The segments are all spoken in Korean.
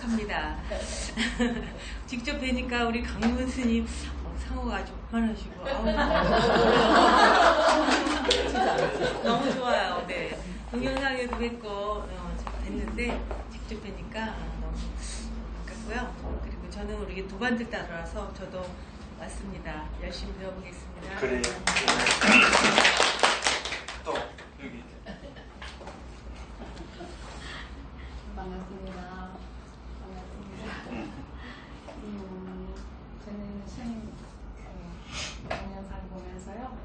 합니다. 직접 뵈니까 우리 강문 스님 상호가 아주 편하시고 너무 좋아요. 네. 동영상에도 뵙고 뵀는데 직접 뵈니까 너무 반갑고요. 그리고 저는 우리 도반들 따라서 저도 왔습니다. 열심히 배워보겠습니다. 그래요. 또 여기 반갑습니다. 저는 선생님 동영상 보면서요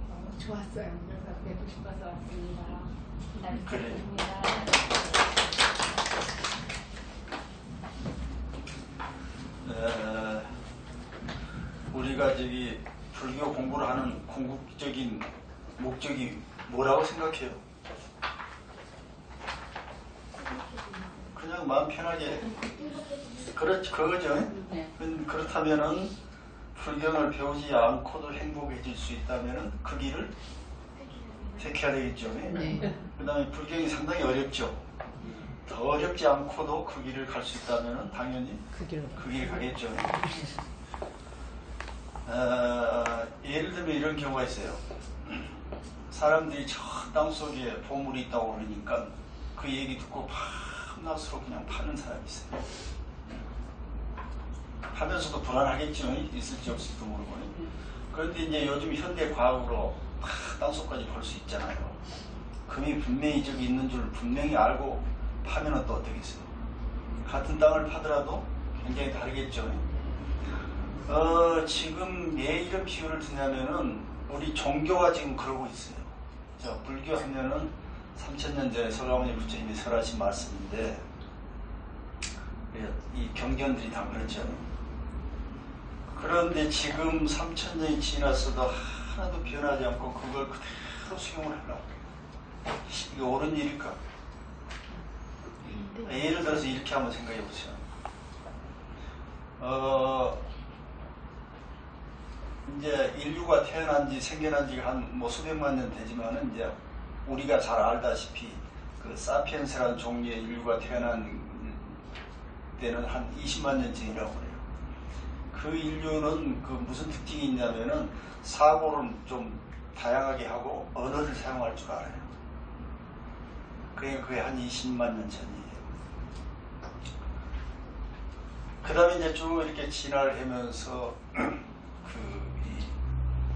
너무 좋았어요. 그래서 뵙고 싶어서 왔습니다. 기다리겠습니다. 우리가 저기 불교 공부를 하는 궁극적인 목적이 뭐라고 생각해요? 그냥 마음 편하게 그거죠. 네. 그렇다면은 불경을 배우지 않고도 행복해질 수 있다면은 그 길을 택해야 되겠죠. 네. 그 다음에 불경이 상당히 어렵죠. 더 어렵지 않고도 그 길을 갈 수 있다면은 당연히 그 길 가겠죠. 예를 들면 이런 경우가 있어요. 사람들이 저 땅속에 보물이 있다고 그러니까 그 얘기 듣고 밤낮으로 그냥 파는 사람이 있어요. 하면서도 불안하겠죠. 있을지 없을지도 모르고. 그런데 이제 요즘 현대 과학으로 땅속까지 볼 수 있잖아요. 금이 분명히 저기 있는 줄 분명히 알고 파면은 또 어떻겠어요. 같은 땅을 파더라도 굉장히 다르겠죠. 지금 왜 이런 비유를 드냐면은 우리 종교가 지금 그러고 있어요. 자, 불교 하면은 3000년 전에 서가모니 부처님이 설하신 말씀인데 이 경전들이 다 그렇죠. 그런데 지금 3000년이 지났어도 하나도 변하지 않고 그걸 그대로 수용을 하려고. 이게 옳은 일일까? 예를 들어서 이렇게 한번 생각해 보세요. 이제 인류가 태어난 지 생겨난 지가 한 수백만 년 되지만은 이제 우리가 잘 알다시피 그 사피엔스라는 종류의 인류가 태어난 때는 한 20만 년 전이라고 그래요. 그 인류는 그 무슨 특징이 있냐면은 사고를 좀 다양하게 하고 언어를 사용할 줄 알아요. 그러니까 그게 한 20만 년 전이에요. 그 다음에 이제 쭉 이렇게 진화를 하면서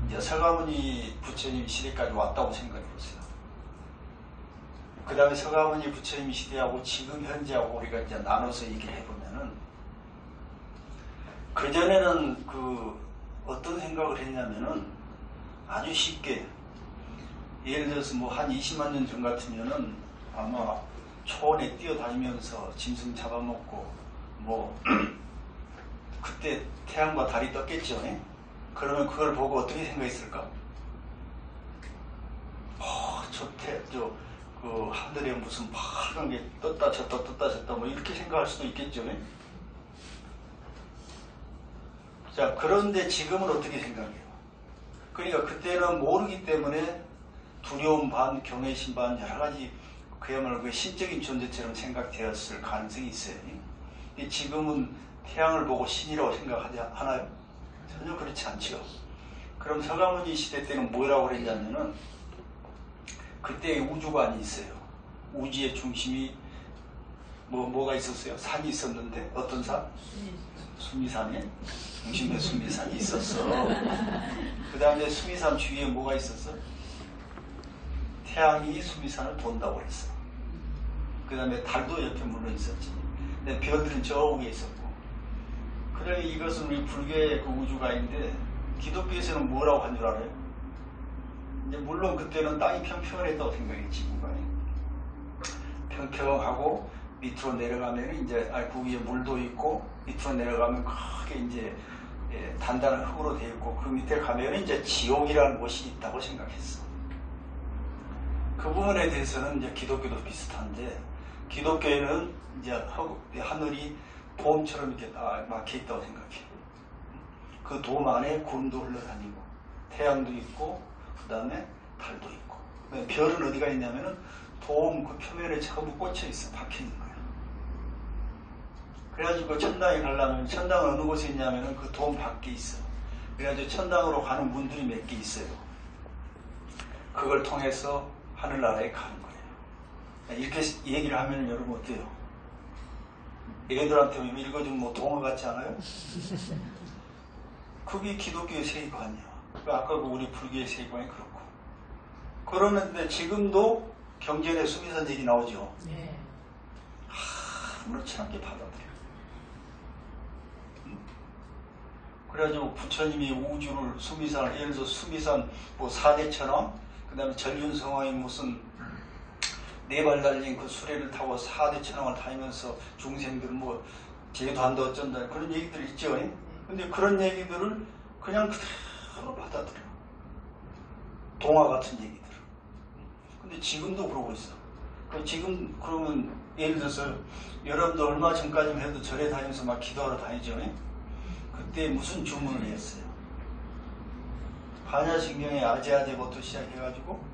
이제 서가모니 부처님 시대까지 왔다고 생각해 보세요. 그 다음에 서가모니 부처님 시대하고 지금 현재하고 우리가 이제 나눠서 얘기를 해보면은 그전에는 어떤 생각을 했냐면은 아주 쉽게 예를 들어서 한 20만 년 전 같으면은 아마 초원에 뛰어다니면서 짐승 잡아먹고 그때 태양과 달이 떴겠죠. 그러면 그걸 보고 어떻게 생각했을까? 그 하늘에 무슨 파란 게 떴다 졌다 이렇게 생각할 수도 있겠죠. 자, 그런데 지금은 어떻게 생각해요? 그러니까 그때는 모르기 때문에 두려움 반, 경외심 반 여러 가지 그야말로 그 신적인 존재처럼 생각되었을 가능성이 있어요. 근데 지금은 태양을 보고 신이라고 생각하나요? 전혀 그렇지 않죠. 그럼 서가모니 시대 때는 뭐라고 그랬냐면은 그때 우주관이 있어요. 우주의 중심이 뭐가 있었어요? 산이 있었는데 어떤 산? 수미산에 중심에 수미산이 있었어. 그 다음에 수미산 주위에 뭐가 있었어? 태양이 수미산을 돈다고 했어. 그 다음에 달도 옆에 물론 있었지. 근데 별들은 저 위에 있었고. 그래 이것은 우리 불교의 그 우주관인데 기독교에서는 뭐라고 한 줄 알아요? 이제 물론 그때는 땅이 평평했다고 생각했지. 지구가 평평하고 밑으로 내려가면 이제 그 위에 물도 있고 밑으로 내려가면 크게 이제 단단한 흙으로 되어 있고 그 밑에 가면 이제 지옥이라는 곳이 있다고 생각했어. 그 부분에 대해서는 이제 기독교도 비슷한데 기독교에는 이제 하늘이 돔처럼 이렇게 다 막혀 있다고 생각해. 그 돔 안에 구름도 흘러다니고 태양도 있고 그 다음에 달도 있고 별은 어디가 있냐면은 돔 그 표면에 전부 꽂혀 있어. 박혀 있는 거야. 그래가지고 천당에 가려면 천당은 어느 곳에 있냐면은 그 돈 밖에 있어. 그래가지고 천당으로 가는 문들이 몇 개 있어요. 그걸 통해서 하늘나라에 가는 거예요. 이렇게 얘기를 하면 여러분 어때요? 애들한테 읽어주면 뭐 동화 같지 않아요? 그게 기독교의 세계관이야. 아까 그 우리 불교의 세계관이 그렇고. 그러는데 지금도 경전에 수미산 얘기 나오죠. 네. 아무렇지 않게 받아들여. 그래가지고 부처님이 우주를 수미산을 예를 들어서 수미산 뭐 4대 천왕 그 다음에 전륜성왕이 무슨 4발 달린 그 수레를 타고 4대 천왕을 다니면서 중생들은 뭐 제도한다 어쩐다 그런 얘기들이 있죠. 근데 그런 얘기들을 그냥 그대로 받아들여. 동화 같은 얘기들. 근데 지금도 그러고 있어. 지금 그러면 예를 들어서 여러분도 얼마 전까지만 해도 절에 다니면서 막 기도하러 다니죠. 그때 무슨 주문을 했어요? 반야신경의 아제아제부터 시작해가지고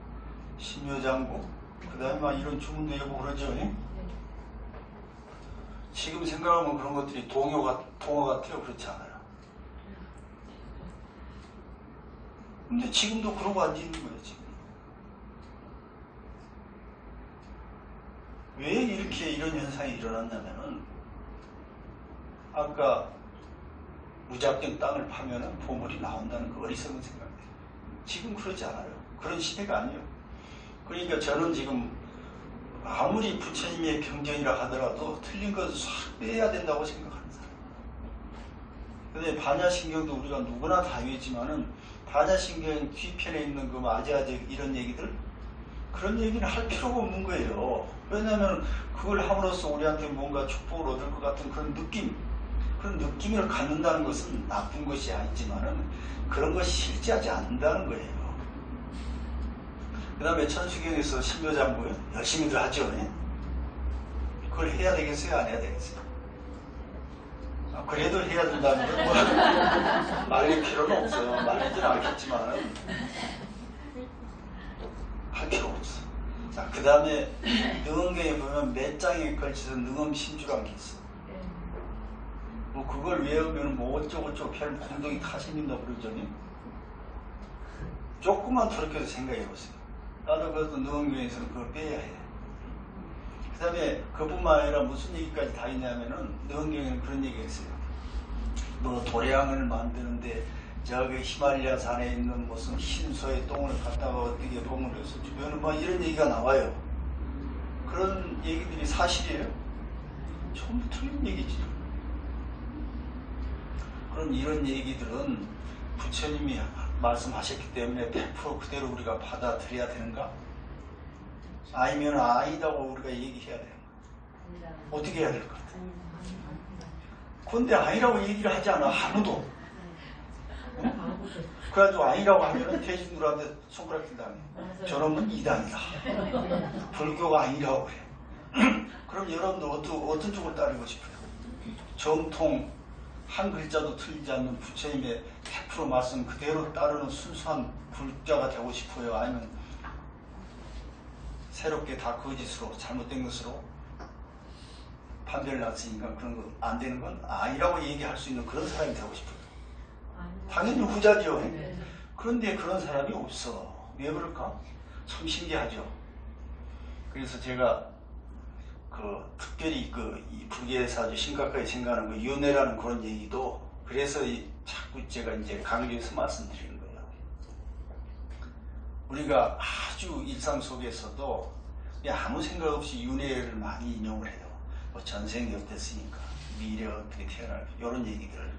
신묘장구 그 다음에 막 이런 주문도 하고 그러죠. 지금 생각하면 그런 것들이 동화 같아요. 그렇지 않아요. 근데 지금도 그러고 앉아있는 거예요. 지금. 왜 이렇게 이런 현상이 일어났냐면은 아까 무작정 땅을 파면은 보물이 나온다는 그 어리석은 생각이에요. 지금 그러지 않아요. 그런 시대가 아니에요. 그러니까 저는 지금 아무리 부처님의 경전이라 하더라도 틀린 것을 싹 빼야 된다고 생각하는 사람이에요. 근데 반야신경도 우리가 누구나 다 외지만은 반야신경 뒤편에 있는 그 아제아제 이런 얘기들 그런 얘기는 할 필요가 없는 거예요. 왜냐하면 그걸 함으로써 우리한테 뭔가 축복을 얻을 것 같은 그런 느낌을 갖는다는 것은 나쁜 것이 아니지만은 그런 것이 실제하지 않는다는 거예요. 그 다음에 천수경에서 신묘장구 열심히들 하죠. 그걸 해야 되겠어요? 안 해야 되겠어요? 그래도 해야 된다는 건 뭐 말릴 필요는 없어요. 말리지는 않겠지만 할 필요 없어. 자, 그 다음에 능엄경에 보면 몇 장에 걸쳐서 능엄신주라는 게 있어. 뭐 그걸 외우면 뭐 어쩌고저쩌고 별 공동이 다 생긴다고 그러죠. 조금만 돌이켜서 생각해 보세요. 나도 그래도 능엄경에서는 그걸 빼야 해. 그 다음에 그뿐만 아니라 무슨 얘기까지 다 있냐면은 능엄경에는 그런 얘기가 있어요. 뭐 도량을 만드는데 저기 히말라야 산에 있는 무슨 흰소의 똥을 갖다가 어떻게 봉을 해서 주변은 뭐 이런 얘기가 나와요. 그런 얘기들이 사실이에요? 전부 틀린 얘기지. 그럼 이런 얘기들은 부처님이 말씀하셨기 때문에 100% 그대로 우리가 받아들여야 되는가? 아니면 아니라고 우리가 얘기해야 되는가? 어떻게 해야 될까? 그런데 아니라고 얘기를 하지 않아. 아무도. 그래가지고 아니라고 하면 대중들한테 손가락 낀다며. 저놈은 이단이다. 불교가 아니라고 그래. 그럼 여러분들 어떤 쪽을 따르고 싶어요? 정통 한 글자도 틀리지 않는 부처님의 100% 말씀 그대로 따르는 순수한 불자가 되고 싶어요? 아니면 새롭게 다 거짓으로 잘못된 것으로 판별을 났으니까 그런 거 안 되는 건 아니라고 얘기할 수 있는 그런 사람이 되고 싶어요. 당연히 후자죠. 그런데 그런 사람이 없어. 왜 그럴까? 참 신기하죠. 그래서 제가 특별히 이 불교에서 아주 심각하게 생각하는 그 윤회라는 그런 얘기도 그래서 자꾸 제가 이제 강조해서 말씀드리는 거예요. 우리가 아주 일상 속에서도 아무 생각 없이 윤회를 많이 인용을 해요. 뭐 전생이 어땠으니까 미래 어떻게 태어날까 이런 얘기들.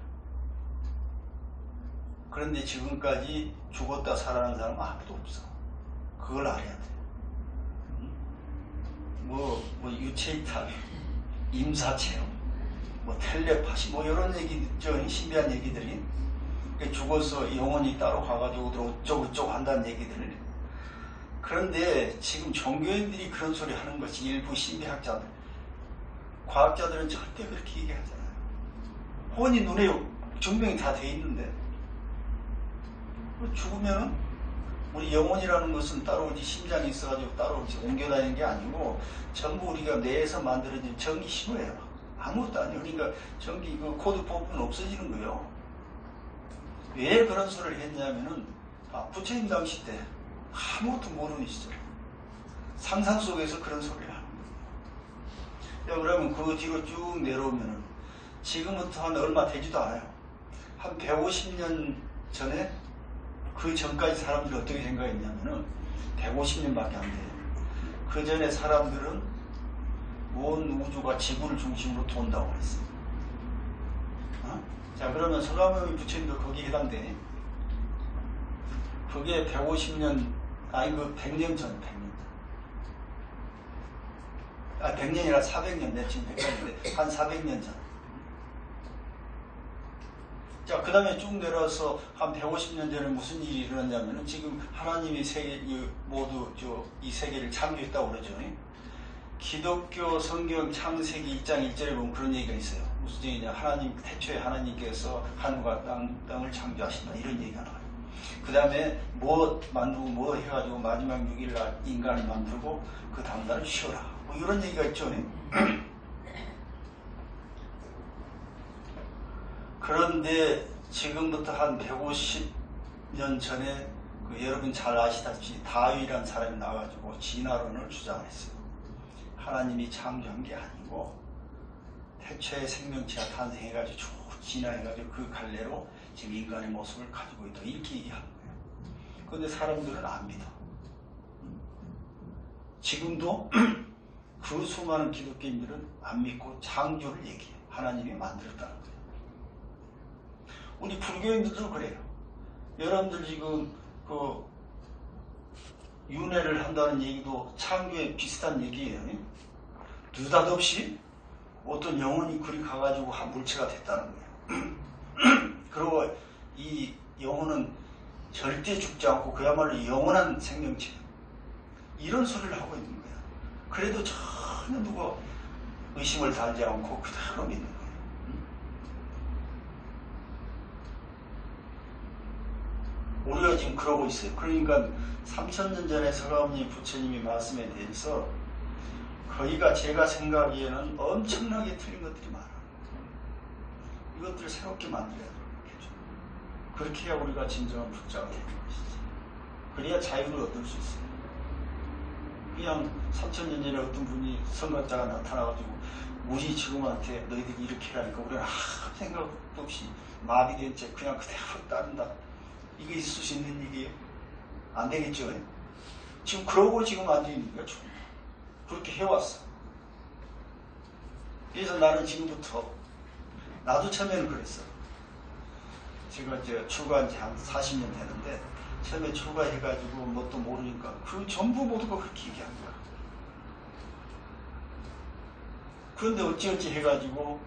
그런데 지금까지 죽었다 살아난 사람은 아무도 없어. 그걸 알아야 돼. 뭐 유체이탈, 임사체험, 뭐 텔레파시, 뭐 이런 얘기 있죠. 신비한 얘기들이. 죽어서 영혼이 따로 가가지고 어쩌고저쩌고 한다는 얘기들을. 그런데 지금 종교인들이 그런 소리 하는 것이 일부 신비학자들. 과학자들은 절대 그렇게 얘기하잖아요. 혼이 눈에 증명이 다 돼 있는데. 죽으면은 우리 영혼이라는 것은 따로 이제 심장이 있어가지고 따로 옮겨다니는 게 아니고 전부 우리가 뇌에서 만들어진 전기 신호예요. 아무것도 아니에요. 그러니까 전기 그 코드 부분 없어지는 거예요. 왜 그런 소리를 했냐면은 부처님 당시 때 아무것도 모르는 시절 상상 속에서 그런 소리를 하는 거예요. 그러면 그 뒤로 쭉 내려오면은 지금부터 한 얼마 되지도 않아요. 한 150년 전에 그 전까지 사람들이 어떻게 생각했냐면은 150년밖에 안 돼요. 그 전에 사람들은 온 우주가 지구를 중심으로 돈다고 했어요. 자, 그러면 서가모니 부처님도 거기에 해당돼. 그게 150년, 아니, 100년 전, 100년. 100년이라 400년, 내 지금 헷갈리는데, 한 400년 전. 자, 그 다음에 쭉 내려와서 한 150년 전에 무슨 일이 일어났냐면은 지금 하나님이 세계, 모두 이 세계를 창조했다고 그러죠. 기독교 성경 창세기 1장 1절에 보면 그런 얘기가 있어요. 무슨 얘기냐. 하나님, 태초에 하나님께서 하늘과 땅을 창조하신다. 이런 얘기가 나와요. 그 다음에 뭐 만들고 뭐 해가지고 마지막 6일날 인간을 만들고 그 다음날은 쉬어라. 뭐 이런 얘기가 있죠. 그런데 지금부터 한 150년 전에 여러분 잘 아시다시피 다윗이라는 사람이 나와가지고 진화론을 주장했어요. 하나님이 창조한 게 아니고 태초에 생명체가 탄생해가지고 쭉 진화해가지고 그 갈래로 지금 인간의 모습을 가지고 있다. 이렇게 얘기하는 거예요. 그런데 사람들은 안 믿어. 지금도 그 수많은 기독교인들은 안 믿고 창조를 얘기해. 하나님이 만들었다는 거예요. 우리 불교인들도 그래요. 여러분들 지금 그 윤회를 한다는 얘기도 창조에 비슷한 얘기예요. 느닷없이 어떤 영혼이 그리 가가지고 한 물체가 됐다는 거예요. 그리고 이 영혼은 절대 죽지 않고 그야말로 영원한 생명체예요. 이런 소리를 하고 있는 거예요. 그래도 전혀 누가 의심을 달지 않고 그대로 믿는 거예요. 우리가 지금 그러고 있어요. 그러니까 3000년 전에 서가모니 부처님이 말씀에 대해서 거기가 제가 생각하기에는 엄청나게 틀린 것들이 많아요. 이것들을 새롭게 만들어야 되겠죠. 그렇게 해야 우리가 진정한 불자가 되는 것이지. 그래야 자유를 얻을 수 있어요. 그냥 3000년 전에 어떤 분이 선각자가 나타나가지고 우리 지금한테 너희들이 이렇게 하니까 우리는 아무 생각도 없이 마비된 채 그냥 그대로 따른다. 이게 있을 수 있는 일이에요? 안 되겠죠? 지금 그러고 지금 앉아있는 거야. 그렇게 해왔어. 그래서 나는 지금부터 나도 처음에는 그랬어. 제가 이제 출가한 지 한 40년 되는데 처음에 출가해가지고 뭣도 모르니까 그 전부 모두가 그렇게 얘기한 거야. 그런데 어찌어찌 해가지고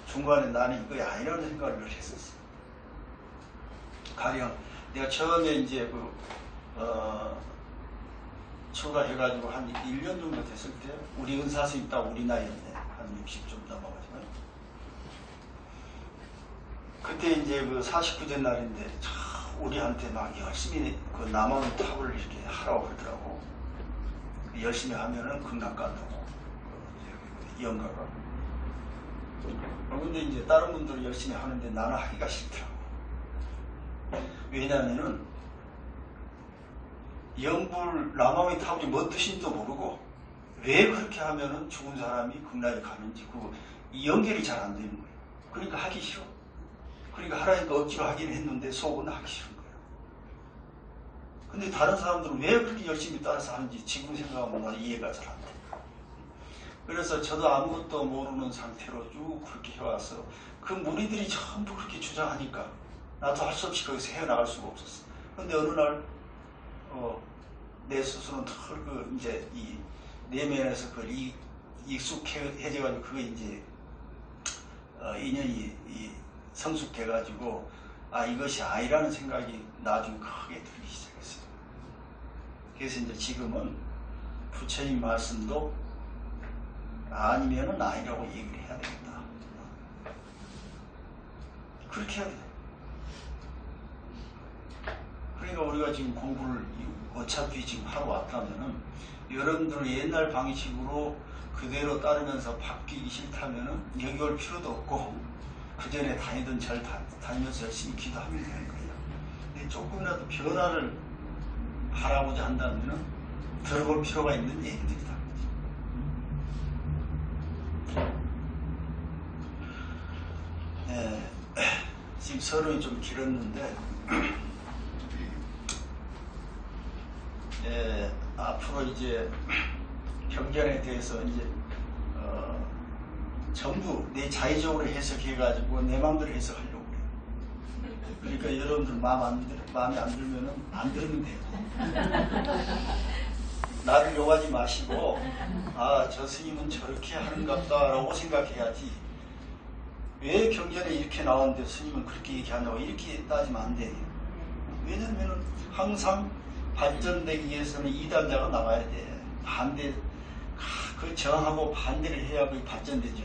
중간에 나는 이거야 이런 생각을 했었어. 가령 내가 처음에 이제 출가해가지고 한 1년 정도 됐을 때 우리 은사스님 딱 우리 나이였네. 한 60 좀 넘어가지만 그때 이제 49제 날인데 우리한테 막 열심히 그 남원 탑을 이렇게 하라고 그러더라고. 열심히 하면은 금강 간다고 영가가. 그런데 이제 다른 분들은 열심히 하는데 나는 하기가 싫더라고. 왜냐면은 영불 남왕의 타불이 뭔 뜻인지도 모르고 왜 그렇게 하면은 죽은 사람이 극락에 가는지 이 연결이 잘 안 되는 거예요. 그러니까 하기 싫어. 그러니까 하라니까 억지로 하긴 했는데 속은 하기 싫은 거예요. 근데 다른 사람들은 왜 그렇게 열심히 따라서 하는지 지금 생각하면 나 이해가 잘 안 돼. 그래서 저도 아무것도 모르는 상태로 쭉 그렇게 해와서 그 무리들이 전부 그렇게 주장하니까 나도 할 수 없이 거기서 헤어나갈 수가 없었어. 근데 어느 날 내 스스로는 이제 이 내면에서 그걸 익숙해져가지고 그게 이제 인연이 성숙돼가지고 이것이 아니라는 생각이 나중에 크게 들기 시작했어요. 그래서 이제 지금은 부처님 말씀도 아니면은 아니라고 얘기를 해야 되겠다. 그렇게 해야 돼. 그러니까 우리가 지금 공부를 어차피 지금 하러 왔다면은 여러분들 옛날 방식으로 그대로 따르면서 바뀌기 싫다면은 여기 올 필요도 없고 그 전에 다니던 절 다니면서 열심히 기도하면 되는 거예요. 근데 조금이라도 변화를 바라고자 한다면은 들어볼 필요가 있는 얘기들이다. 네, 지금 서론이 좀 길었는데 앞으로 이제 경전에 대해서 이제 전부 내 자의적으로 해석해가지고 내 마음대로 해석하려고 그래요. 그러니까 여러분들 마음에 안 들면은 안 들으면 돼요. 나를 욕하지 마시고 저 스님은 저렇게 하는갑다라고 생각해야지. 왜 경전에 이렇게 나오는데 스님은 그렇게 얘기하냐고 이렇게 따지면 안 돼요. 왜냐면은 항상 발전되기 위해서는 이단자가 나와야 돼. 반대, 그 정하고 반대를 해야 그게 발전되죠.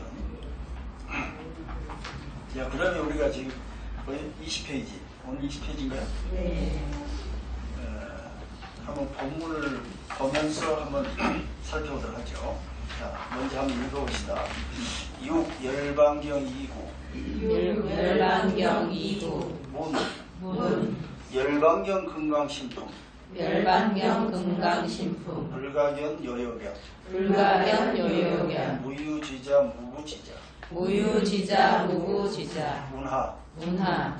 자, 그러면 우리가 지금 거의 20페이지, 오늘 20페이지인가요? 네. 한번 본문을 보면서 한번 살펴보도록 하죠. 자, 먼저 한번 읽어봅시다. 6. 열반경 2구. 열반경 2구. 문. 열반경 금강신품. 열반경 금강신품. 불가견 요요견. 불가견 요요견. 무유지자 무구지자. 무유지자 무구지자. 문하.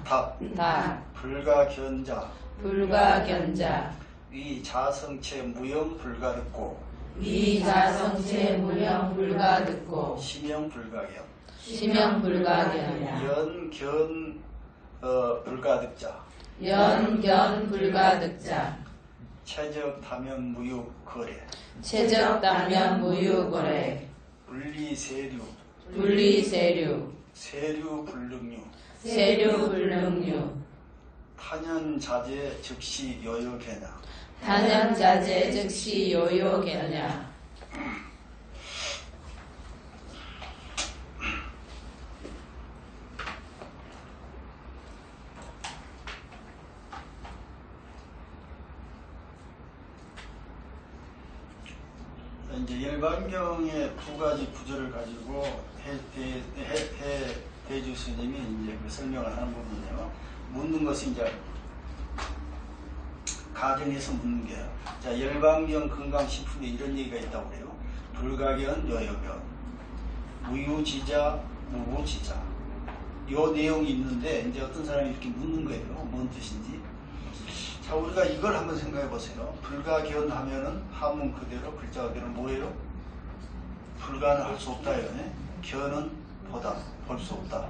답. 불가견자. 불가견자. 위자성체 무형 불가듣고. 위자성체 무형 불가듣고. 심형불가견. 심형불가견. 연견 불가득자. 연견 불가득자. 최적다면 무유거래. 최적다면 무유거래. 분리세류. 분리세류. 세류불능류. 세류불능류. 탄연자재 즉시 요요개나. 탄연자재 즉시 요요개냐. 이제 열반경의 두 가지 구절을 가지고 대주 스님이 이제 그 설명을 하는 부분이에요. 묻는 것은 이제 가정에서 묻는 게요. 자, 열반경 금강신품에 이런 얘기가 있다고 그래요. 불가견 요요견. 무유지자 무구지자. 요 내용이 있는데 이제 어떤 사람이 이렇게 묻는 거예요. 뭔 뜻인지. 자, 우리가 이걸 한번 생각해 보세요. 불가견 하면은 한문 그대로 글자 그대로 뭐예요? 불가는 할 수 없다요. 견은 보다, 볼 수 없다.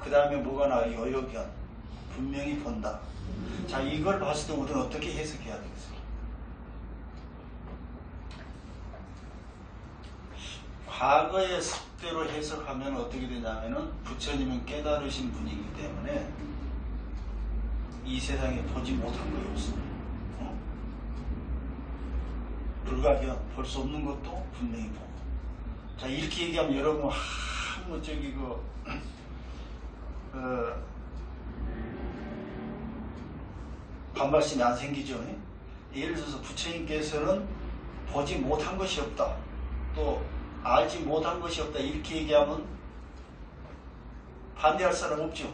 그 다음에 뭐가 나와요? 요요견. 분명히 본다. 자, 이걸 봤을 때 우리는 어떻게 해석해야 되겠어요? 과거의 습대로 해석하면 어떻게 되냐면은 부처님은 깨달으신 분이기 때문에 이 세상에 보지 못한 것이 없습니다. 불가견, 볼 수 없는 것도 분명히 보고. 자, 이렇게 얘기하면 여러분, 반발심이 안 생기죠. 예를 들어서 부처님께서는 보지 못한 것이 없다. 또 알지 못한 것이 없다. 이렇게 얘기하면 반대할 사람 없죠.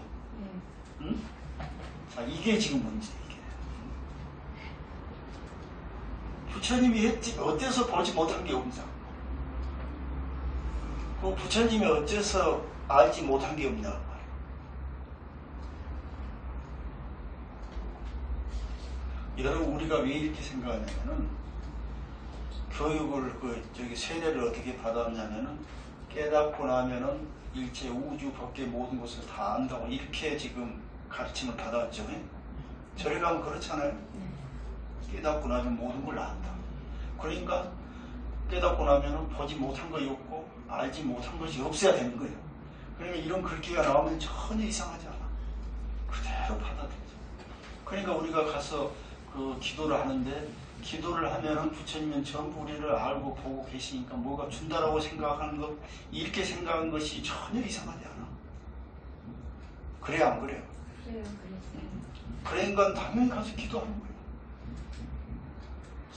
응? 자, 이게 지금 문제. 이게. 부처님이 어때서 보지 못한 게 없냐? 그 부처님이 어째서 알지 못한 게 없냐? 여러분, 우리가 왜 이렇게 생각하냐면은 교육을 세뇌를 어떻게 받았냐면은 깨닫고 나면은 일체 우주 밖의 모든 것을 다 안다고 이렇게 지금 가르침을 받았죠. 저리 가면 그렇잖아요. 깨닫고 나면 모든 걸 안다. 그러니까 깨닫고 나면은 보지 못한 것이 없고 알지 못한 것이 없어야 되는 거예요. 그러니까 이런 글귀가 나오면 전혀 이상하지 않아. 그대로 받아들이죠. 그러니까 우리가 가서 그 기도를 하는데 기도를 하면은 부처님은 전부 우리를 알고 보고 계시니까 뭐가 준다라고 생각하는 것, 이렇게 생각하는 것이 전혀 이상하지 않아. 그래요, 안 그래요? 그래요. 그러니까 당연히 가서 기도하는 거예요.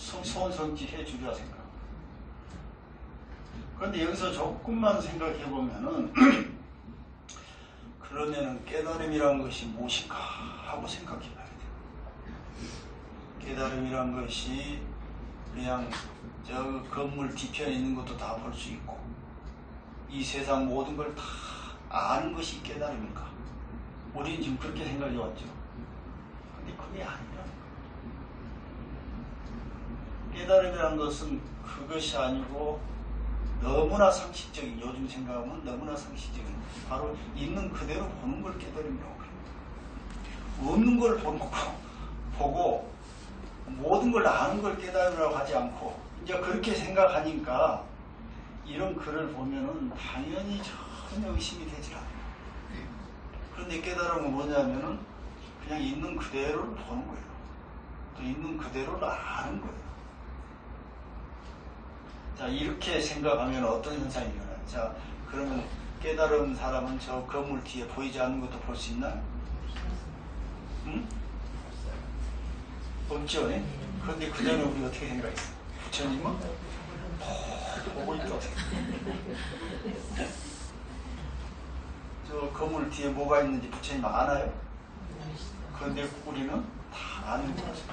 소원성취 해주려 생각. 그런데 여기서 조금만 생각해 보면은 그러면은 깨달음이란 것이 무엇인가 하고 생각해 봐야 돼요. 깨달음이란 것이 그냥 저 건물 뒤편에 있는 것도 다 볼 수 있고 이 세상 모든 걸 다 아는 것이 깨달음인가? 우리는 지금 그렇게 생각해 왔죠. 근데 그게 아니라 깨달음이라는 것은 그것이 아니고 너무나 상식적인, 요즘 생각하면 너무나 상식적인, 바로 있는 그대로 보는 걸 깨달음이라고 합니다. 없는 걸 보고 모든 걸 아는 걸 깨달음이라고 하지 않고 이제 그렇게 생각하니까 이런 글을 보면은 당연히 전혀 의심이 되질 않아요. 그런데 깨달음은 뭐냐면은 그냥 있는 그대로를 보는 거예요. 또 있는 그대로를 아는 거예요. 자, 이렇게 생각하면 어떤 현상이 일어나요? 자, 그러면 깨달은 사람은 저 건물 뒤에 보이지 않는 것도 볼 수 있나요? 응? 없죠? 네? 그런데 그 전에 우리 어떻게 생각했어요? 부처님은 보고 있다. 저 건물 뒤에 뭐가 있는지 부처님 아나요? 그런데 우리는 다 아는 거죠.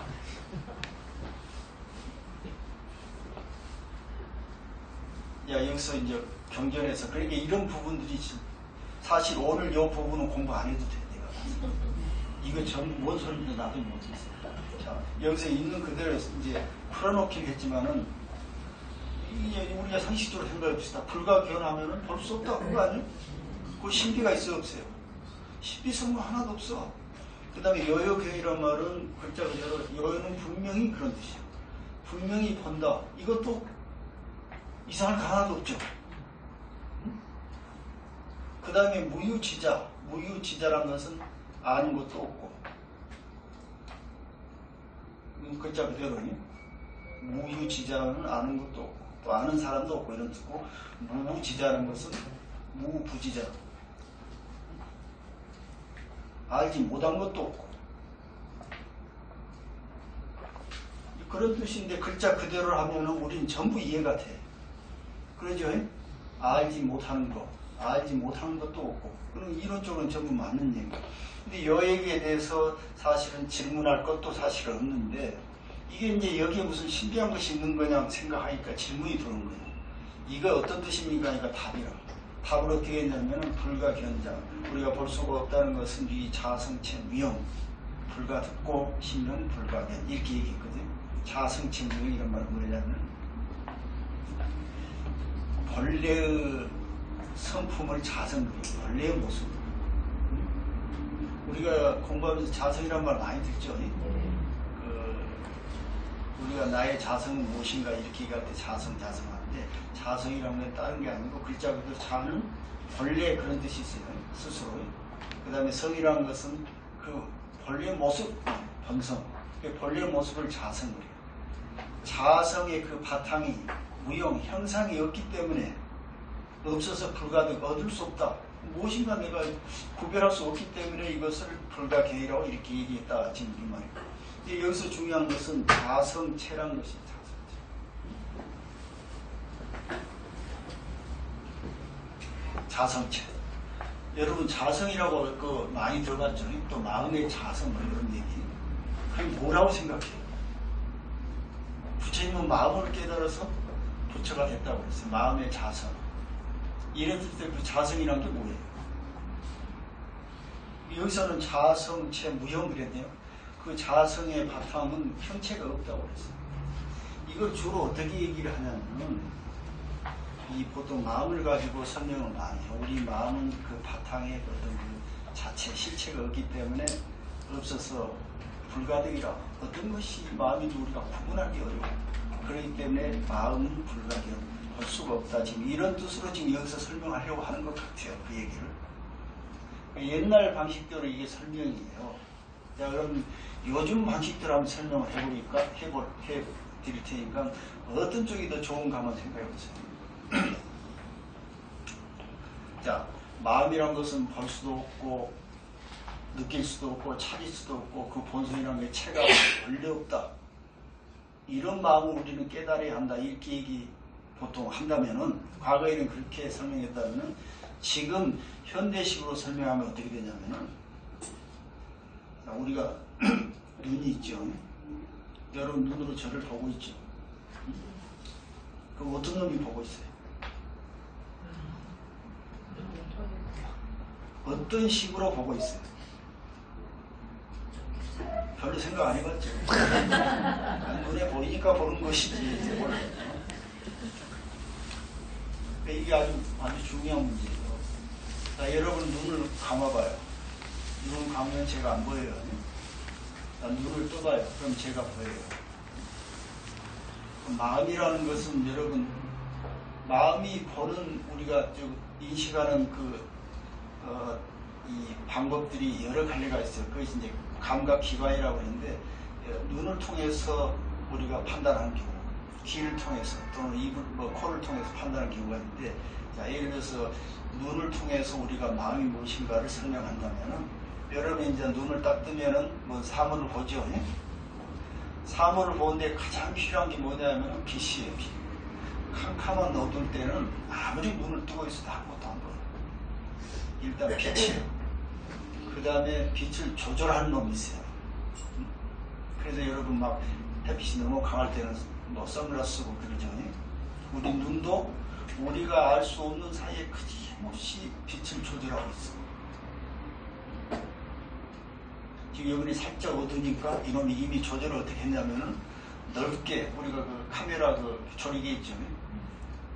야, 여기서 이제 경전에서 그러니까 이런 부분들이 사실 오늘 이 부분은 공부 안 해도 돼. 내가 이거 전부 뭔 소리인지 나도 모르겠어. 자, 여기서 있는 그대로 이제 풀어놓긴 했지만은 이게 우리가 상식적으로 생각해 봅시다. 불과 견하면은 볼 수 없다 그거 아니에요? 그 신비가 있어요 없어요? 신비성은 하나도 없어. 그 다음에 여여견이란 말은 글자 그대로 여여는 분명히 그런 뜻이야. 분명히 본다. 이것도 이상할 거 하나도 없죠. 그 다음에 무유지자. 무유지자라는 것은 아는 것도 없고. 글자 그대로니 무유지자는 아는 것도 없고 또 아는 사람도 없고 이런 뜻고 무지자라는 것은 무부지자. 알지 못한 것도 없고 그런 뜻인데 글자 그대로 하면은 우리는 전부 이해가 돼. 그러죠? 알지 못하는 것, 알지 못하는 것도 없고 그럼 이론적으로는 전부 맞는 얘기. 근데 이 얘기에 대해서 사실은 질문할 것도 사실 없는데 이게 이제 여기에 무슨 신비한 것이 있는 거냐 생각하니까 질문이 드는 거예요. 이거 어떤 뜻입니까? 하니까 답이라. 답을 어떻게 했냐면은 불가견자. 우리가 볼 수가 없다는 것은 이 자성체 무형. 불가 듣고 신명 불가견. 이렇게 얘기했거든요. 자성체 무형 이런 말은 뭐냐면 본래의 성품을 자성그려요. 본래의 모습. 우리가 공부하면서 자성이란 말 많이 듣죠. 우리가 나의 자성은 무엇인가 이렇게 얘기할 때 자성하는데 자성이라는 건 다른 게 아니고 글자 그대로 자는 본래 그런 뜻이 있어요. 스스로. 그 다음에 성이라는 것은 그 본래 모습, 본성. 그 본래 모습을 자성그려요. 자성의 그 바탕이 무용, 형상이 없기 때문에 없어서 불가득 얻을 수 없다. 무엇인가 내가 구별할 수 없기 때문에 이것을 불가계라고 이렇게 얘기했다. 지금 이 말이에요. 근데 여기서 중요한 것은 자성체라는 것이 자성체. 여러분 자성이라고 그 많이 들어봤죠. 또 마음의 자성 뭐 이런 얘기. 그게 뭐라고 생각해요? 부처님은 마음을 깨달아서 부처가 됐다고 그랬어요. 마음의 자성. 이랬을 때 그 자성이란 게 뭐예요? 여기서는 자성체 무형 그랬네요. 그 자성의 바탕은 형체가 없다고 그랬어요. 이걸 주로 어떻게 얘기를 하냐면 이 보통 마음을 가지고 설명을 많이 해요. 우리 마음은 그 바탕에 어떤 그 자체 실체가 없기 때문에 없어서 불가득이라 어떤 것이 마음인지 우리가 구분하기 어려워. 그렇기 때문에 마음은 불가득. 볼 수가 없다. 지금 이런 뜻으로 지금 여기서 설명하려고 하는 것 같아요. 그 얘기를. 옛날 방식대로 이게 설명이에요. 자, 그럼 요즘 방식대로 한번 설명을 해드릴 테니까 어떤 쪽이 더 좋은가 한번 생각해 보세요. 자, 마음이란 것은 볼 수도 없고 느낄 수도 없고 찾을 수도 없고 그 본성이라는 게 체가 원래 없다. 이런 마음을 우리는 깨달아야 한다. 이렇게 얘기 보통 한다면은, 과거에는 그렇게 설명했다면은, 지금 현대식으로 설명하면 어떻게 되냐면은, 우리가 눈이 있죠. 여러분 눈으로 저를 보고 있죠. 그럼 어떤 놈이 보고 있어요? 어떤 식으로 보고 있어요? 별로 생각 안 해봤죠. 눈에 보이니까 보는 것이지. 이게 아주 중요한 문제예요. 자, 여러분 눈을 감아봐요. 눈을 감으면 제가 안 보여요. 눈을 떠봐요. 그럼 제가 보여요. 마음이라는 것은 여러분, 마음이 보는 우리가 인식하는 이 방법들이 여러 가지가 있어요. 그것이 이제 감각기관이라고 하는데, 눈을 통해서 우리가 판단하는 경우, 귀를 통해서 또는 입을, 코를 통해서 판단하는 경우가 있는데, 자, 예를 들어서 눈을 통해서 우리가 마음이 무엇인가를 설명한다면은, 여러분이 이제 눈을 딱 뜨면은 사물을 보죠. 예? 사물을 보는데 가장 필요한 게 뭐냐면 빛이에요. 빛. 캄캄한 어두울 때는 아무리 눈을 뜨고 있어도 아무것도 안 보여요. 일단 빛이에요. 그 다음에 빛을 조절하는 놈이 있어요. 그래서 여러분 막 햇빛이 너무 강할 때는 선글라스 쓰고 그러죠. 예? 우리 눈도 우리가 알 수 없는 사이에 끊임없이 빛을 조절하고 있어요. 지금 여기 살짝 어두우니까 이놈이 이미 조절을 어떻게 했냐면은 넓게 우리가 그 카메라 조리개 있죠.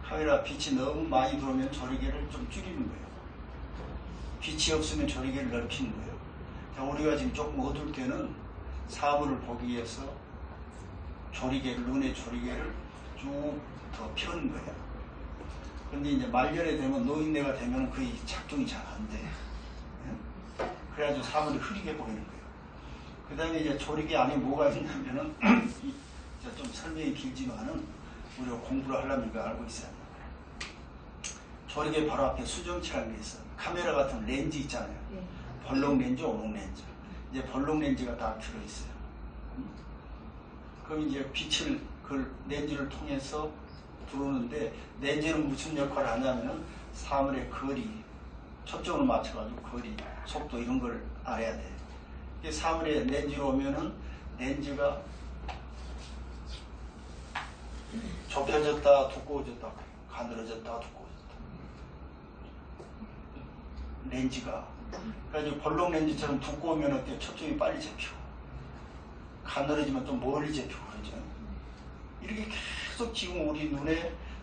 카메라 빛이 너무 많이 들어오면 조리개를 좀 줄이는 거예요. 빛이 없으면 조리개를 넓히는 거예요. 자, 우리가 지금 조금 어두울 때는 사물을 보기 위해서 눈의 조리개를 쭉 더 펴는 거예요. 근데 이제 말년에 되면 노인네가 되면 거의 작동이 잘 안 돼. 그래가지고 사물이 흐리게 보이는 거예요. 그 다음에 이제 조리개 안에 뭐가 있냐면은, 좀 설명이 길지만은, 우리가 공부를 하려면 이거 알고 있어야 합니다. 조리개 바로 앞에 수정치라는 게 있어요. 카메라 같은 렌즈 있잖아요. 벌록 렌즈, 오록 렌즈. 이제 벌록 렌즈가 다 들어있어요. 그럼 이제 빛을 그 렌즈를 통해서 들어오는데, 렌즈는 무슨 역할을 하냐면은, 사물의 거리, 초점을 맞춰가지고 거리, 속도 이런 걸 알아야 돼. 사물에 렌즈로 오면은 렌즈가 좁혀졌다, 두꺼워졌다, 가늘어졌다, 두꺼워졌다. 렌즈가. 그래가지고 벌록 렌즈처럼 두꺼우면 어때요? 초점이 빨리 잡히고, 가늘어지면 좀 멀리 잡히고 그러죠. 이렇게 계속 지금 우리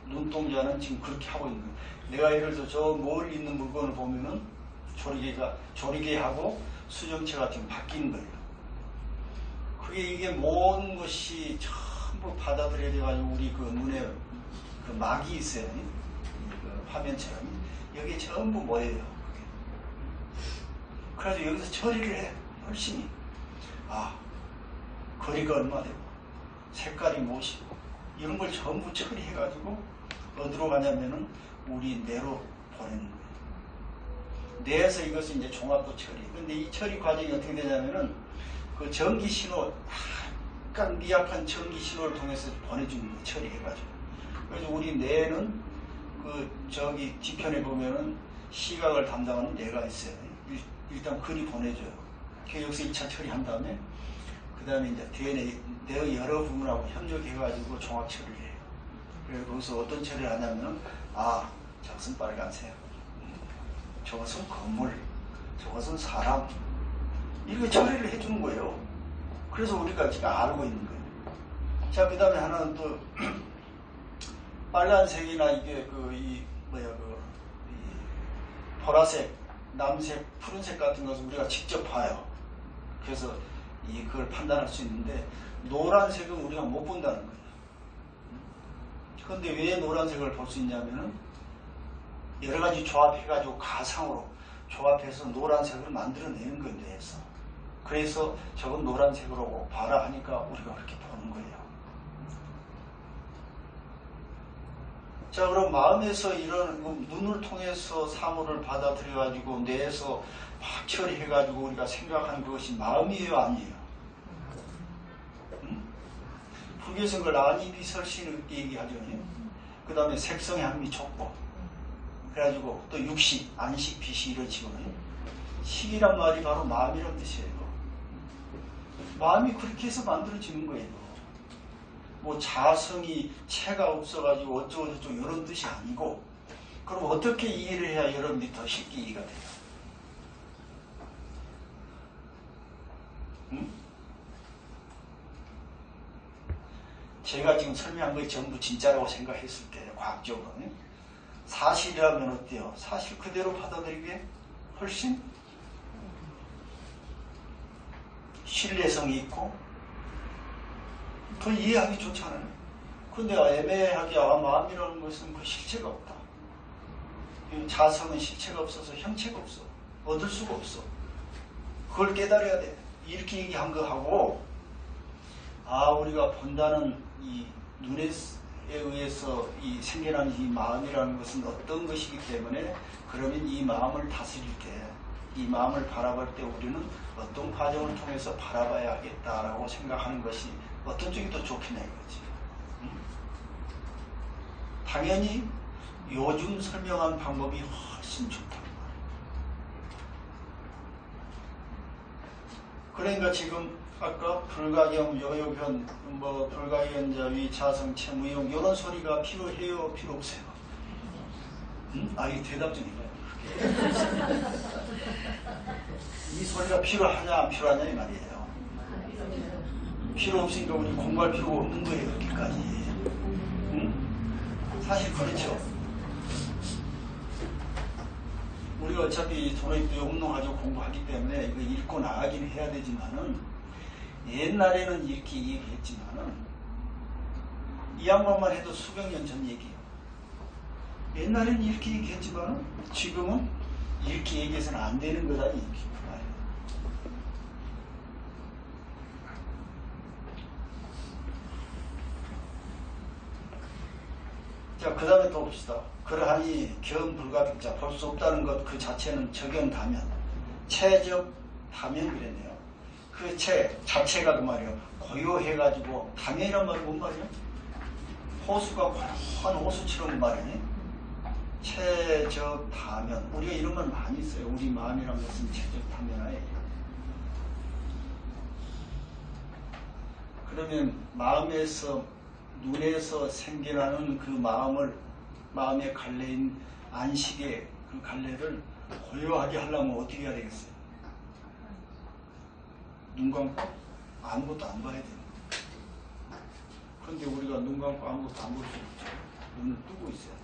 눈동자는 지금 그렇게 하고 있는 거예요. 내가 예를 들어서 저 멀리 있는 물건을 보면은 조리개하고 수정체가 지금 바뀌는 거예요. 이게 모든 것이 전부 받아들여져가지고 우리 그 눈에 그 막이 있어요. 그 화면처럼. 여기에 전부 모여요. 그래서 여기서 처리를 해. 열심히. 거리가 얼마 되고, 색깔이 무엇이고, 이런 걸 전부 처리해가지고 어디로 가냐면은 우리 뇌로 보내는 거예요. 뇌에서 이것을 이제 종합도 처리. 근데 이 처리 과정이 어떻게 되냐면은 그 전기 신호, 약간 미약한 전기 신호를 통해서 보내주는 거예요. 처리해가지고. 그래서 우리 뇌는 저기 뒤편에 보면은 시각을 담당하는 뇌가 있어요. 일단 글이 보내줘요. 그 여기서 1차 처리한 다음에 그 다음에 이제 뇌의 여러 부분하고 협력해가지고 종합 처리를 해요. 그래서 거기서 어떤 처리를 하냐면은 저것은 빨간색, 저것은 건물, 저것은 사람, 이렇게 처리를 해주는 거예요. 그래서 우리가 지금 알고 있는 거예요. 자, 그 다음에 하나는 또 빨간색이나 이게 보라색, 남색, 푸른색 같은 것을 우리가 직접 봐요. 그래서 그걸 판단할 수 있는데, 노란색은 우리가 못 본다는 거예요. 그런데 왜 노란색을 볼 수 있냐면은 여러 가지 조합해가지고 가상으로 조합해서 노란색을 만들어내는 거예요, 뇌에서. 그래서 저건 노란색으로 봐라 하니까 우리가 그렇게 보는 거예요. 자, 그럼 마음에서 이런 눈을 통해서 사물을 받아들여가지고 뇌에서 막 처리해가지고 우리가 생각하는 그것이 마음이에요, 아니에요? 불교에서 그걸 안입이 설신 이렇게 얘기하죠. 그 다음에 색성향미 촉법. 그래가지고 또 육식, 안식, 비식 이런 식으로. 식이란 말이 바로 마음이란 뜻이에요. 마음이 그렇게 해서 만들어지는 거예요. 뭐 자성이 체가 없어가지고 어쩌고저쩌고 이런 뜻이 아니고, 그럼 어떻게 이해를 해야 여러분들이 더 쉽게 이해가 돼요? 응? 제가 지금 설명한 게 전부 진짜라고 생각했을 때 과학적으로 사실이라면 어때요? 사실 그대로 받아들이기에 훨씬 신뢰성이 있고 더 이해하기 좋잖아요. 근데 애매하게 마음이라는 것은 그 실체가 없다. 자성은 실체가 없어서 형체가 없어. 얻을 수가 없어. 그걸 깨달아야 돼. 이렇게 얘기한 거하고, 우리가 본다는 이 눈에 의해서 이 생겨나는 이 마음이라는 것은 어떤 것이기 때문에, 그러면 이 마음을 다스릴 때, 이 마음을 바라볼 때 우리는 어떤 과정을 통해서 바라봐야 하겠다라고 생각하는 것이 어떤 쪽이 더 좋겠냐 이거지. 당연히 요즘 설명한 방법이 훨씬 좋다. 그러니까 지금 아까 불가경, 요요견, 뭐 불가견자위, 자성체, 무용 이런 소리가 필요해요? 필요 없어요? 이 대답 좀 해봐요. 이 소리가 필요하냐 안 필요하냐 이 말이에요. 필요 없으니까 우리 공부할 필요가 없는 거예요. 그렇게까지. 사실 그렇죠. 우리가 어차피 돈을 용농하고 공부하기 때문에 이거 읽고 나가긴 해야 되지만은, 옛날에는 이렇게 얘기했지만은, 이 양반만 해도 수백 년 전 얘기예요. 옛날에는 이렇게 얘기했지만은 지금은 이렇게 얘기해서는 안 되는 거다 이 얘기예요. 자, 그 다음에 또 봅시다. 그러하니 견불가백자 볼 수 없다는 것 그 자체는 적용다면, 체적 다면 그랬네요. 그 체 자체가 그 말이에요. 고요해가지고, 다면이란 말이 뭔 말이에요? 호수가 고요한 호수처럼 말이네. 체적 다면. 우리가 이런 말 많이 써요. 우리 마음이란 것은 체적 다면화예요. 그러면 마음에서, 눈에서 생겨나는 그 마음의 갈래인 안식의 그 갈래를 고요하게 하려면 어떻게 해야 되겠어요? 눈 감고 아무것도 안 봐야 돼요. 그런데 우리가 눈 감고 아무것도 안 볼 수 없죠. 눈을 뜨고 있어야 돼요.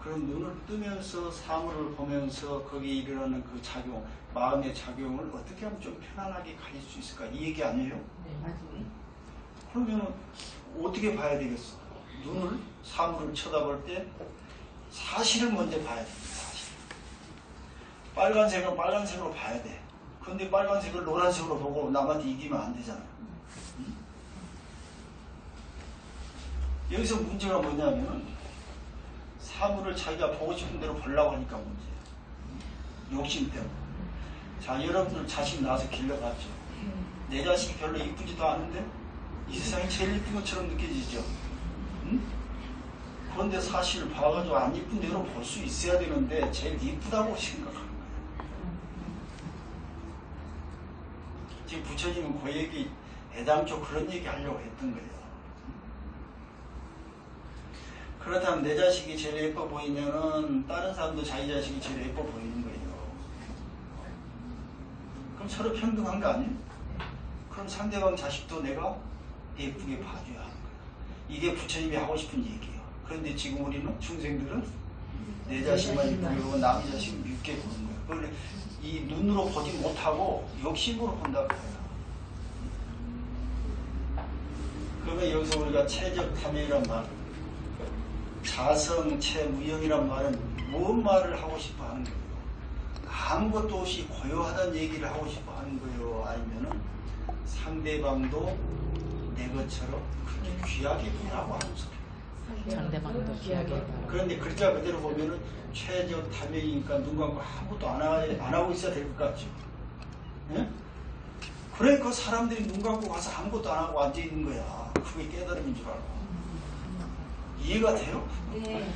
그럼 눈을 뜨면서 사물을 보면서 거기에 일어나는 그 작용, 마음의 작용을 어떻게 하면 좀 편안하게 가질 수 있을까? 이 얘기 아니에요? 네, 맞아요. 그러면 어떻게 봐야 되겠어? 눈을, 사물을 쳐다볼 때 사실을 먼저 봐야 돼. 사실. 빨간색은 빨간색으로 봐야 돼. 그런데 빨간색을 노란색으로 보고 남한테 이기면 안 되잖아. 응? 여기서 문제가 뭐냐면, 사물을 자기가 보고 싶은 대로 보려고 하니까 문제예요. 욕심 때문에. 자, 여러분들 자식 낳아서 길러봤죠. 내 자식이 별로 이쁘지도 않은데 이 세상이 제일 이쁜 것처럼 느껴지죠. 응? 그런데 사실 봐가지고 안 이쁜 대로 볼 수 있어야 되는데 제일 이쁘다고 생각하는 거예요. 지금 부처님은 그 얘기, 애당초 그런 얘기 하려고 했던 거예요. 그렇다면 내 자식이 제일 예뻐 보이면은 다른 사람도 자기 자식이 제일 예뻐 보이는 거예요. 그럼 서로 평등한 거 아니에요? 그럼 상대방 자식도 내가 예쁘게 봐줘야 하는 거예요. 이게 부처님이 하고 싶은 얘기예요. 그런데 지금 우리는 중생들은 내 자식만 예쁘게 보고 남의 자식은 밉게 보는 거예요. 그걸 이 눈으로 보지 못하고 욕심으로 본다고 해요. 그러면 여기서 우리가 체적 탐욕이란 말, 자성체 무형이란 말은 무슨 말을 하고 싶어 하는 거예요? 아무것도 없이 고요하다는 얘기를 하고 싶어 하는 거예요? 아니면은 상대방도 내 것처럼 그렇게 귀하게 보라고 하는 소리예요. 상대방도 귀하게 봐. 그런데 글자 그대로 보면은 최적 탐욕이니까 눈 감고 아무것도 안 하고 있어야 될 것 같죠? 예? 그러니까 사람들이 눈 감고 가서 아무것도 안 하고 앉아 있는 거야. 그게 깨달음인 줄 알고. 이해가 돼요? 네.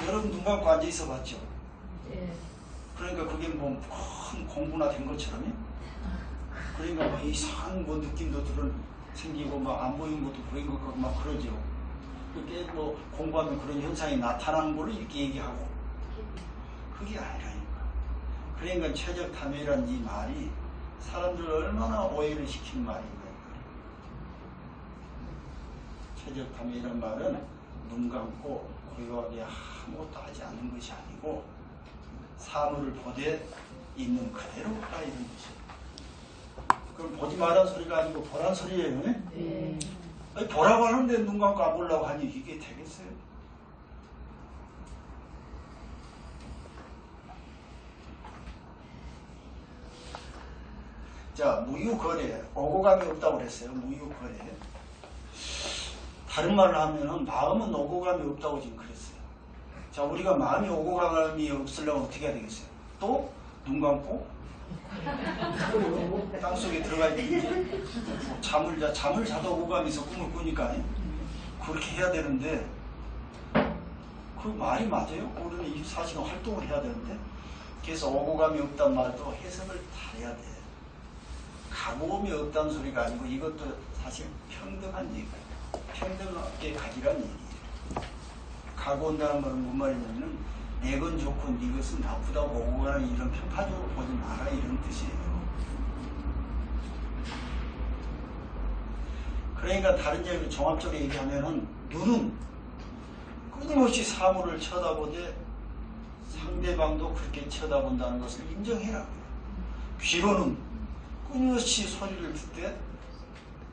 여러분 눈 감고 앉아 있어 봤죠? 네. 그러니까 그게 뭐 큰 공부나 된 것처럼요. 그러니까 뭐 이상한 뭐 느낌도 생기고 막 안 보이는 것도 보이는 것 같고 막 그러죠. 그게 뭐 공부하면 그런 현상이 나타나는 걸로 이렇게 얘기하고 그게 아니라니까. 그러니까 최적탐이라는 이 말이 사람들을 얼마나 오해를 시키는 말인가. 최적탐이라는 말은 눈 감고 고요하게 아무것도 하지 않는 것이 아니고 사물을 보되 있는 그대로 보라 이런 뜻이에요. 그럼 보지 말라는 소리가 아니고 보라는 소리예요. 네. 아니, 보라고 하는데 눈 감고 안 보려고 하니 이게 되겠어요? 자, 무유거래. 오고 감이 없다고 그랬어요. 무유거래. 다른 말로 하면은 마음은 오고 감이 없다고 지금 그랬어요. 자, 우리가 마음이 오고 감이 없으려면 어떻게 해야 되겠어요? 또 눈 감고 땅속에 들어가 있는지 잠을 자도 오고 감이 있어 꿈을 꾸니까 그렇게 해야 되는데 그 말이 맞아요? 우리는 24시간 활동을 해야 되는데 그래서 오고 감이 없단 말도 해석을 다 해야 돼. 가보험이 없다는 소리가 아니고 이것도 사실 평등한 얘기예요. 평등하게 가지란 얘기예요. 가고 온다는 말은 뭔 말이냐면 내 건 좋고 네 것은 나쁘다고 오고 가는 이런 편파적으로 보지 마라 이런 뜻이에요. 그러니까 다른 얘기로 종합적으로 얘기하면은 눈은 끊임없이 사물을 쳐다보되 상대방도 그렇게 쳐다본다는 것을 인정해라고요. 귀로는 끊임없이 소리를 듣되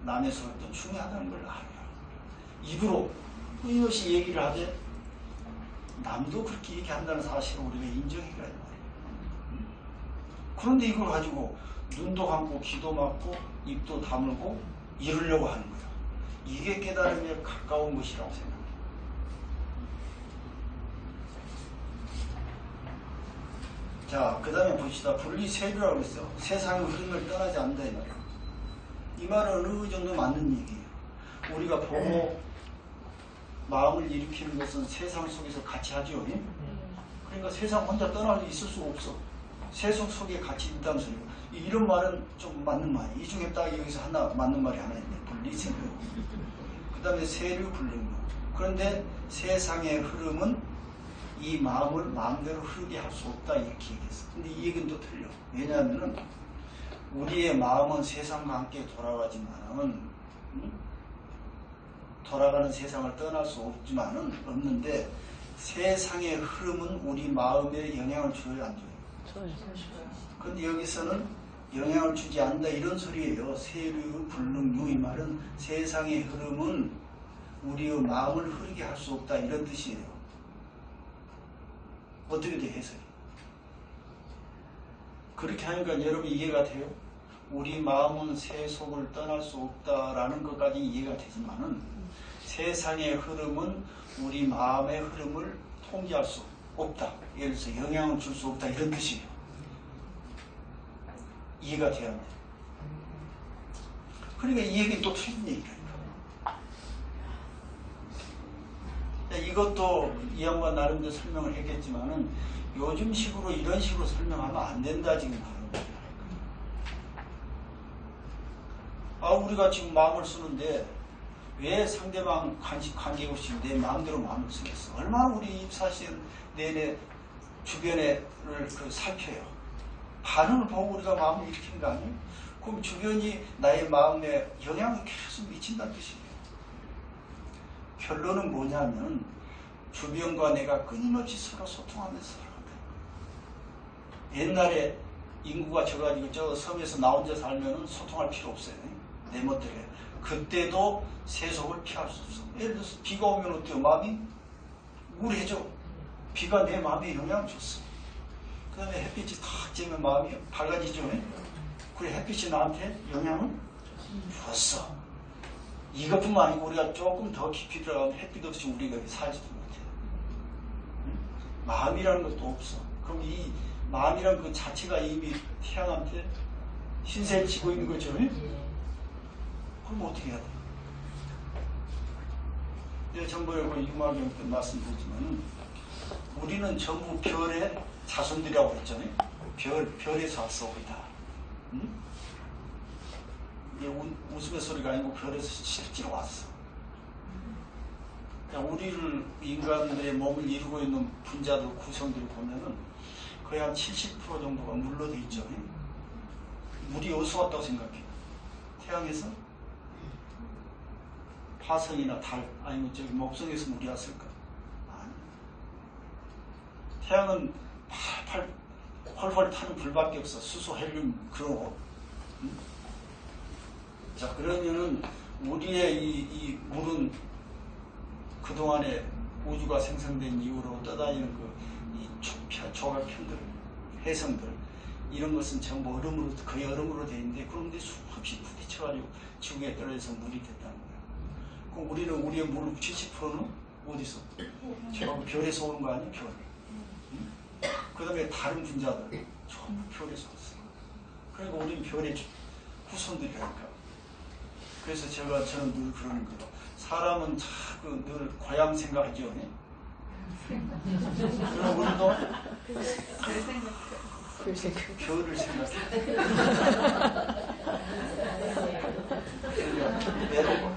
남의 소리도 중요하다는 걸 알아요. 입으로 끊임없이 얘기를 하되 남도 그렇게 얘기한다는 사실을 우리가 인정해야 말이에요. 그런데 이걸 가지고 눈도 감고 귀도 막고 입도 다물고 이루려고 하는 거예요. 이게 깨달음에 가까운 것이라고 생각해요. 자, 그 다음에 봅시다. 분리세류라고 했어요. 세상의 흐름을 떠나지 않는다 이 말이에요. 이 말은 어느 정도 맞는 얘기예요. 우리가 보고 마음을 일으키는 것은 세상 속에서 같이 하죠. 그러니까 세상 혼자 떠나서 있을 수가 없어. 세상 속에 같이 있다는 소리고. 이런 말은 좀 맞는 말이에요. 이 중에 딱 여기서 하나 맞는 말이 하나 있네. 분리세류. 그 다음에 세류 불능력. 그런데 세상의 흐름은 이 마음을 마음대로 흐르게 할 수 없다 이렇게 얘기했어. 근데 이 얘기는 또 틀려. 왜냐하면 우리의 마음은 세상과 함께 돌아가지만은 돌아가는 세상을 떠날 수 없는데 세상의 흐름은 우리 마음에 영향을 줘요 안 줘요? 그런데 여기서는 영향을 주지 않는다 이런 소리예요. 세류 불능유 이 말은 세상의 흐름은 우리의 마음을 흐르게 할 수 없다 이런 뜻이에요. 어떻게 돼 해석이? 그렇게 하니까 여러분 이해가 돼요? 우리 마음은 세속을 떠날 수 없다라는 것까지 이해가 되지만은 세상의 흐름은 우리 마음의 흐름을 통제할 수 없다. 예를 들어서 영향을 줄 수 없다 이런 뜻이에요. 이해가 돼야 합니다. 그러니까 이 얘기는 또 틀린 얘기라니까. 이것도 이 양반 나름대로 설명을 했겠지만은 요즘 식으로 이런 식으로 설명하면 안 된다 지금 하는 거예요. 아 우리가 지금 마음을 쓰는데 왜 상대방 관계 없이 내 마음대로 마음을 쓰겠어? 얼마나 우리 24시간 내내 주변을 살펴요. 반응을 보고 우리가 마음을 일으키는 거 아니에요? 그럼 주변이 나의 마음에 영향을 계속 미친다는 뜻이에요. 결론은 뭐냐면 주변과 내가 끊임없이 서로 소통하면서 살아간다. 옛날에 인구가 적어가지고 저 섬에서 나 혼자 살면 소통할 필요 없어요. 내 멋대로 해요. 그때도 세속을 피할 수 없어. 예를 들어서 비가 오면 어때요? 마음이 우울해져. 비가 내 마음에 영향을 줬어. 그 다음에 햇빛이 탁 쬐면 마음이 밝아지죠. 그래 햇빛이 나한테 영향을 줬어. 이것뿐만 아니고 우리가 조금 더 깊이 들어가면 햇빛 없이 우리가 살지도 못해. 마음이라는 것도 없어. 그럼 이 마음이라는 그 자체가 이미 태양한테 신세를 지고 있는 거죠. 예. 그럼 어떻게 해야 돼? 내가 전번에 유마경 때 말씀드렸지만 우리는 전부 별의 자손들이라고 했잖아요. 별에서 왔어 우리 다. 응? 이게 웃음의 소리가 아니고 별에서 실제로 왔어. 그러니까 우리를 인간의 몸을 이루고 있는 분자들 구성들을 보면은 거의 한 70% 정도가 물로 돼 있죠. 물이 어디서 왔다고 생각해? 태양에서? 화성이나 달 아니면 저기 목성에서 물이 왔을까? 아니. 태양은 팔팔 헐헐 타는 불밖에 없어. 수소, 헬륨 그런 거. 응? 자 그러면은 우리의 이 물은 그동안에 우주가 생성된 이후로 떠다니는 이 조각편들, 해성들 이런 것은 전부 얼음으로 거의 얼음으로 되어 있는데 그런데 수없이 부딪혀가지고 지구에 떨어져서 물이 됐다는 거야. 그럼 우리는 우리의 물 70%는 어디서? 저 별에서 오는 거 아니야? 별. 응? 그 다음에 다른 분자들 전부 별에서 왔어. 그러니까 우리는 별의 후손들이라니까. 그래서 저는 늘 그러는 거예요. 사람은 자꾸 늘 고향 생각하죠. 그럼 우리도 별을 생각해.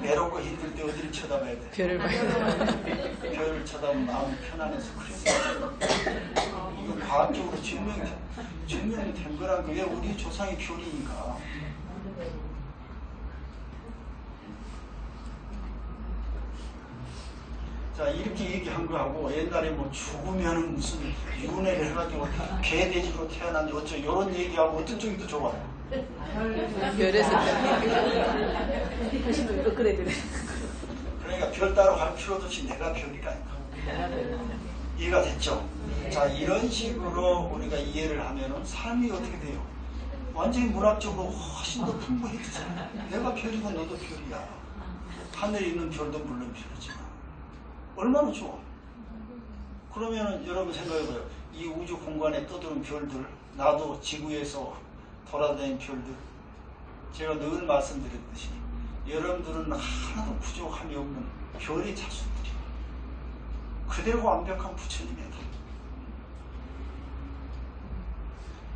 외롭고 힘들 때 어디를 쳐다봐야 돼? 별을 봐야 돼. 별을 쳐다보면 마음이 편안해서 그래서 이거 과학적으로 증명이 된 거란 게 우리 조상의 별이니까. 자 이렇게 얘기한 거하고 옛날에 뭐 죽으면은 무슨 윤회를 해가지고 개돼지로 태어났는데 어쩌 이런 얘기하고 어떤 쪽이 더 좋아요? 별에서 그래. 그러니까 별 따로 갈 필요도 없이 내가 별이라니까. 이해가 됐죠? 자 이런 식으로 우리가 이해를 하면은 삶이 어떻게 돼요? 완전히 문학적으로 훨씬 더 풍부해지잖아. 내가 별이고 너도 별이야. 하늘에 있는 별도 물론 별이지만 얼마나 좋아. 그러면은 여러분 생각해봐요. 이 우주 공간에 떠도는 별들, 나도 지구에서 돌아다니는 별들, 제가 늘 말씀드렸듯이 여러분들은 하나도 부족함이 없는 별의 자손들이야. 그대로 완벽한 부처님이야.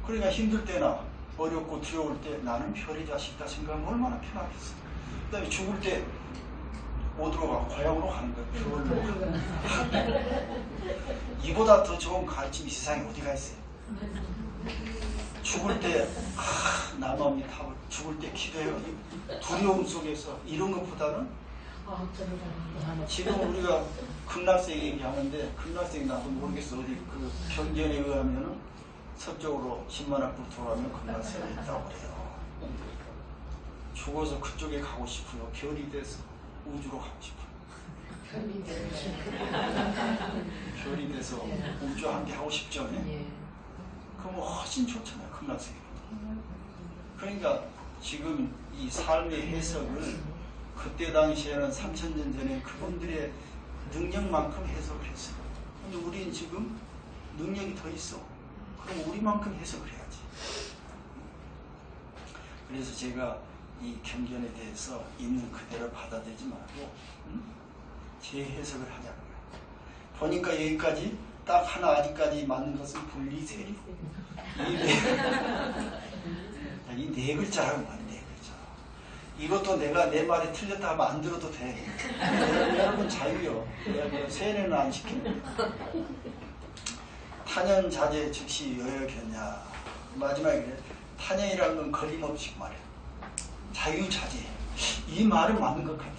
그러니까 힘들 때나 어렵고 두려울 때 나는 별의 자식이다 생각하면 얼마나 편하겠어. 그 다음에 죽을 때 어디로 가? 고향으로 가는 거야. 별로. 이보다 더 좋은 가르침이 세상에 어디가 있어요? 죽을 때 나 마음이 답을 죽을 때 기도해요. 두려움 속에서 이런 것보다는 지금 우리가 극락세 얘기하는데 극락세 나도 모르겠어. 어디 그 경전에 의하면은 서쪽으로 10만 앞으로 돌아가면 극락세가 있다고 그래요. 죽어서 그쪽에 가고 싶어요. 별이 돼서 우주로 가고 싶어요. 별이 돼서 우주 함께 하고 싶죠. 네? 그럼 훨씬 좋잖아요. 극락세계보다. 그러니까 지금 이 삶의 해석을 그때 당시에는 3000년 전에 그분들의 능력만큼 해석을 했어요. 근데 우리는 지금 능력이 더 있어. 그럼 우리만큼 해석을 해야지. 그래서 제가 이 경전에 대해서 있는 그대로 받아들이지 말고 재해석을 하자고요. 보니까 여기까지 딱 하나 아직까지 맞는 것은 분리세리. 이 네 글자라고 말이야. 네 글자. 이것도 내가 내 말이 틀렸다 하면 안 들어도 돼. 여러분 자유요. 세뇌는 안 시키는 거야. 탄연자제 즉시 여여견야. 마지막에 그래. 탄연이라는 건 걸림없이 말이야. 자유자재. 이 말은 맞는 것 같아.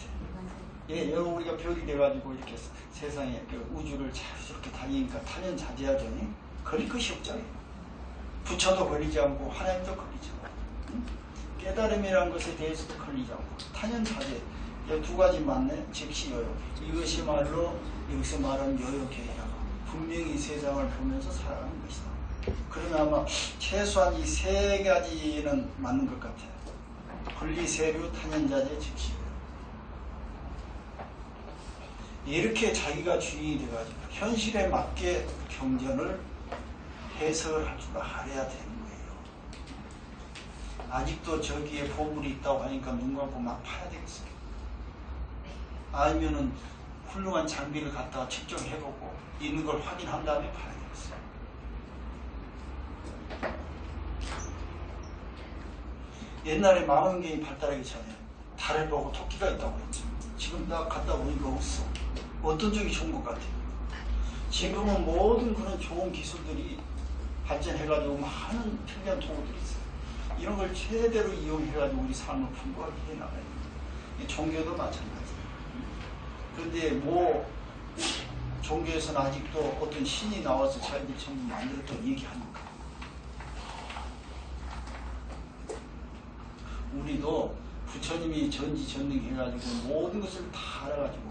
예, 여러분 우리가 별이 돼가지고 이렇게 세상에 그 우주를 자유스럽게 다니니까 탄연자재하죠. 걸릴 것이 없잖아요. 부처도 걸리지 않고 하나님도 걸리지 않고 깨달음이라는 것에 대해서도 걸리지 않고 탄연자재. 이 두 가지 맞네. 즉시 여여. 이것이 말로 여기서 말하는 여여견이라고 분명히 세상을 보면서 살아가는 것이다. 그러면 아마 최소한 이 세 가지는 맞는 것 같아요. 분리세류 탄연자재 즉시 이렇게 자기가 주인이 돼가지고 현실에 맞게 경전을 해석을 할 줄 알아야 되는 거예요. 아직도 저기에 보물이 있다고 하니까 눈 감고 막 파야 되겠어요. 아니면은 훌륭한 장비를 갖다가 측정해보고 있는 걸 확인한 다음에 파야 되겠어요. 옛날에 망원경이 발달하기 전에 달을 보고 토끼가 있다고 했죠. 지금 나 갔다 보니까 없어. 어떤 쪽이 좋은 것 같아요? 지금은 모든 그런 좋은 기술들이 발전해가지고 많은 편리한 도구들이 있어요. 이런 걸 최대로 이용해가지고 우리 삶을 풍부하게 해나가야 됩니다. 종교도 마찬가지예요. 그런데 뭐 종교에서는 아직도 어떤 신이 나와서 자기들 전부 만들었다고 얘기합니까? 우리도 부처님이 전지전능해가지고 모든 것을 다 알아가지고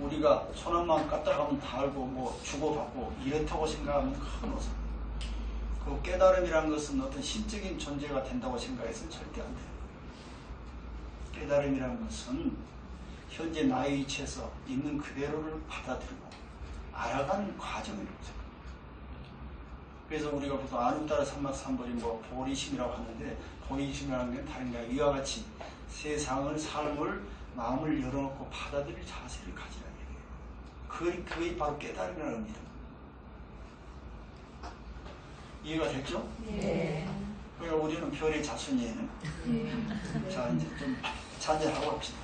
우리가 손 한 번 까딱하면 다 알고 뭐 주고받고 이렇다고 생각하면 큰 오산. 그 깨달음이라는 것은 어떤 신적인 존재가 된다고 생각해서는 절대 안 돼요. 깨달음이라는 것은 현재 나의 위치에서 있는 그대로를 받아들이고 알아가는 과정이라고 생각합니다. 그래서 우리가 보통 아누따라 삼막삼벌이 뭐 보리심이라고 하는데 보리심이라는 건 다른 게 아니라 이와 같이 세상을 삶을 마음을 열어놓고 받아들일 자세를 가지라는 얘기예요. 그게 바로 깨달음이라는 겁니다. 이해가 됐죠? 네. 그러니까 우리는 별의 자손이에요. 자, 이제 좀 잔잔하고 합시다.